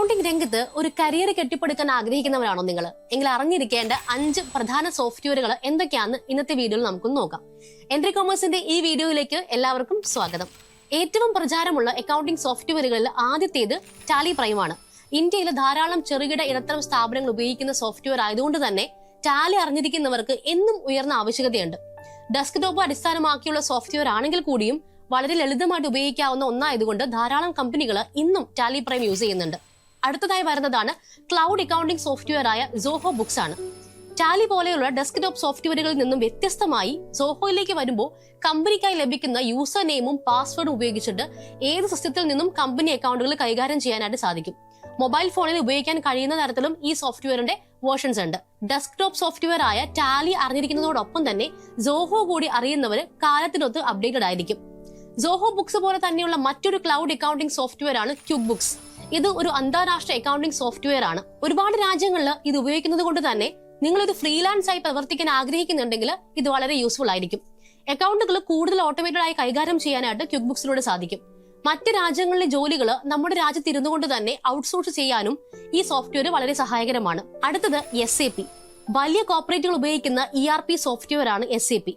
Accounting രംഗത്ത് ഒരു career കെട്ടിപ്പടുക്കാൻ ആഗ്രഹിക്കുന്നവരാണോ നിങ്ങൾ? എങ്കിൽ അറിഞ്ഞിരിക്കേണ്ട 5 പ്രധാന സോഫ്റ്റ്വെയറുകൾ എന്തൊക്കെയാണെന്ന് ഇന്നത്തെ വീഡിയോയിൽ നമുക്ക് നോക്കാം. എൻട്രി കൊമേഴ്സിന്റെ ഈ വീഡിയോയിലേക്ക് എല്ലാവർക്കും സ്വാഗതം. ഏറ്റവും പ്രചാരമുള്ള അക്കൗണ്ടിംഗ് സോഫ്റ്റ്വെയറുകളിൽ ആദ്യത്തേത് ടാലി പ്രൈം ആണ്. ഇന്ത്യയിൽ ധാരാളം ചെറുകിട ഇടത്തരം സ്ഥാപനങ്ങൾ ഉപയോഗിക്കുന്ന സോഫ്റ്റ്വെയർ ആയതുകൊണ്ട് തന്നെ ടാലി അറിഞ്ഞിരിക്കുന്നവർക്ക് എന്നും ഉയർന്ന ആവശ്യകതയുണ്ട്. ഡെസ്ക്ടോപ്പ് അടിസ്ഥാനമാക്കിയുള്ള സോഫ്റ്റ്വെയർ ആണെങ്കിൽ കൂടിയും വളരെ ലളിതമായിട്ട് ഉപയോഗിക്കാവുന്ന ഒന്നായതുകൊണ്ട് ധാരാളം കമ്പനികൾ ഇന്നും ടാലി പ്രൈം യൂസ് ചെയ്യുന്നുണ്ട്. അടുത്തതായി വരുന്നതാണ് ക്ലൗഡ് അക്കൗണ്ടിംഗ് സോഫ്റ്റ്വെയർ ആയ സോഹോ ബുക്സ് ആണ്. ടാലി പോലെയുള്ള ഡെസ്ക്ടോപ്പ് സോഫ്റ്റ്വെയറുകളിൽ നിന്നും വ്യത്യസ്തമായി സോഹോയിലേക്ക് വരുമ്പോൾ കമ്പനിക്കായി ലഭിക്കുന്ന യൂസർ നെയിമും പാസ്വേഡും ഉപയോഗിച്ചിട്ട് ഏത് സിസ്റ്റത്തിൽ നിന്നും കമ്പനി അക്കൗണ്ടുകൾ കൈകാര്യം ചെയ്യാനായിട്ട് സാധിക്കും. മൊബൈൽ ഫോണിൽ ഉപയോഗിക്കാൻ കഴിയുന്ന തരത്തിലും ഈ സോഫ്റ്റ്വെയറിന്റെ വേർഷൻസ് ഉണ്ട്. ഡെസ്ക്ടോപ്പ് സോഫ്റ്റ്വെയർ ആയ ടാലി അറിഞ്ഞിരിക്കുന്നതോടൊപ്പം തന്നെ സോഹോ കൂടി അറിയുന്നവർ കാലത്തിനൊത്ത് അപ്ഡേറ്റഡ് ആയിരിക്കും. സോഹോ ബുക്സ് പോലെ തന്നെയുള്ള മറ്റൊരു ക്ലൗഡ് അക്കൗണ്ടിംഗ് സോഫ്റ്റ്വെയർ ആണ് ക്യുക്ക് ബുക്സ്. ഇത് ഒരു അന്താരാഷ്ട്ര അക്കൗണ്ടിംഗ് സോഫ്റ്റ്വെയർ ആണ്. ഒരുപാട് രാജ്യങ്ങളിൽ ഇത് ഉപയോഗിക്കുന്നത് കൊണ്ട് തന്നെ നിങ്ങൾ ഒരു ഫ്രീലാൻസ് ആയി പ്രവർത്തിക്കാൻ ആഗ്രഹിക്കുന്നുണ്ടെങ്കിൽ ഇത് വളരെ യൂസ്ഫുൾ ആയിരിക്കും. അക്കൗണ്ടുകൾ കൂടുതൽ ഓട്ടോമേറ്റഡ് ആയി കൈകാര്യം ചെയ്യാനായിട്ട് ക്യുക്ക് ബുക്സിലൂടെ സാധിക്കും. മറ്റ് രാജ്യങ്ങളിലെ ജോലികൾ നമ്മുടെ രാജ്യത്ത് ഇരുന്നുകൊണ്ട് തന്നെ ഔട്ട്സോഴ്സ് ചെയ്യാനും ഈ സോഫ്റ്റ്വെയർ വളരെ സഹായകരമാണ്. അടുത്തത് SAP. വലിയ കോർപ്പറേറ്റുകൾ ഉപയോഗിക്കുന്ന ERP സോഫ്റ്റ്വെയർ ആണ് SAP.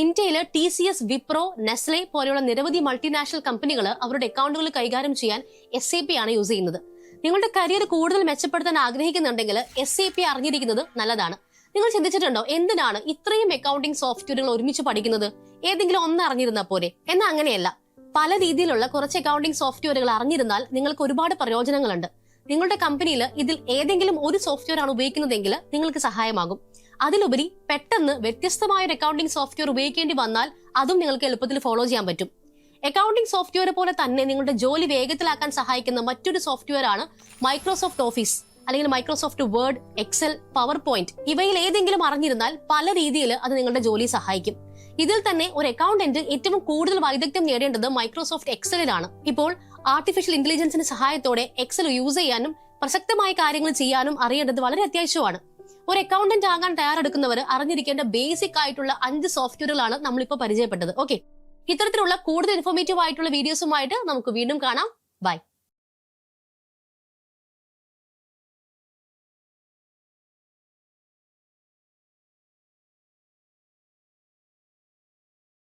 ഇന്ത്യയിലെ TCS, വിപ്രോ, നെസ്ലെ പോലെയുള്ള നിരവധി മൾട്ടിനാഷണൽ കമ്പനികൾ അവരുടെ അക്കൗണ്ടുകൾ കൈകാര്യം ചെയ്യാൻ SAP ആണ് യൂസ് ചെയ്യുന്നത്. നിങ്ങളുടെ കരിയർ കൂടുതൽ മെച്ചപ്പെടുത്താൻ ആഗ്രഹിക്കുന്നുണ്ടെങ്കിൽ SAP അറിഞ്ഞിരിക്കുന്നത് നല്ലതാണ്. നിങ്ങൾ ചിന്തിച്ചിട്ടുണ്ടോ എന്തിനാണ് ഇത്രയും അക്കൗണ്ടിംഗ് സോഫ്റ്റ്വെയറുകൾ ഒരുമിച്ച് പഠിക്കുന്നത്? ഏതെങ്കിലും ഒന്ന് അറിഞ്ഞിരുന്നാൽ പോരെ? എന്നാൽ അങ്ങനെയല്ല. പല രീതിയിലുള്ള കുറച്ച് അക്കൗണ്ടിംഗ് സോഫ്റ്റ്വെയറുകൾ അറിഞ്ഞിരുന്നാൽ നിങ്ങൾക്ക് ഒരുപാട് പ്രയോജനങ്ങളുണ്ട്. നിങ്ങളുടെ കമ്പനിയിൽ ഇതിൽ ഏതെങ്കിലും ഒരു സോഫ്റ്റ്വെയർ ആണ് ഉപയോഗിക്കുന്നതെങ്കിൽ നിങ്ങൾക്ക് സഹായമാകും. അതിലുപരി പെട്ടെന്ന് വ്യത്യസ്തമായ ഒരു അക്കൗണ്ടിംഗ് സോഫ്റ്റ്വെയർ ഉപയോഗിക്കേണ്ടി വന്നാൽ അതും നിങ്ങൾക്ക് എളുപ്പത്തിൽ ഫോളോ ചെയ്യാൻ പറ്റും. അക്കൗണ്ടിംഗ് സോഫ്റ്റ്വെയർ പോലെ തന്നെ നിങ്ങളുടെ ജോലി വേഗത്തിലാക്കാൻ സഹായിക്കുന്ന മറ്റൊരു സോഫ്റ്റ്വെയർ ആണ് മൈക്രോസോഫ്റ്റ് ഓഫീസ് അല്ലെങ്കിൽ Microsoft word, excel, PowerPoint. ഇവയിൽ ഏതെങ്കിലും അറിഞ്ഞിരുന്നാൽ പല രീതിയിൽ അത് നിങ്ങളുടെ ജോലി സഹായിക്കും. ഇതിൽ തന്നെ ഒരു അക്കൗണ്ടന്റ് ഏറ്റവും കൂടുതൽ വൈദഗ്ധ്യം നേടേണ്ടത് മൈക്രോസോഫ്റ്റ് എക്സലിലാണ്. ഇപ്പോൾ ആർട്ടിഫിഷ്യൽ ഇന്റലിജൻസിന്റെ സഹായത്തോടെ എക്സൽ യൂസ് ചെയ്യാനും പ്രസക്തമായ കാര്യങ്ങൾ ചെയ്യാനും അറിയേണ്ടത് വളരെ അത്യാവശ്യമാണ്. ഒരു അക്കൗണ്ടന്റ് ആകാൻ തയ്യാറെടുക്കുന്നവർ അറിഞ്ഞിരിക്കേണ്ട ബേസിക് ആയിട്ടുള്ള 5 സോഫ്റ്റ്വെയറുകളാണ് നമ്മളിപ്പോൾ പരിചയപ്പെട്ടത്. ഓക്കെ, ഇത്തരത്തിലുള്ള കൂടുതൽ ഇൻഫോർമേറ്റീവ് ആയിട്ടുള്ള വീഡിയോസുമായിട്ട് നമുക്ക് വീണ്ടും കാണാം. ബൈ.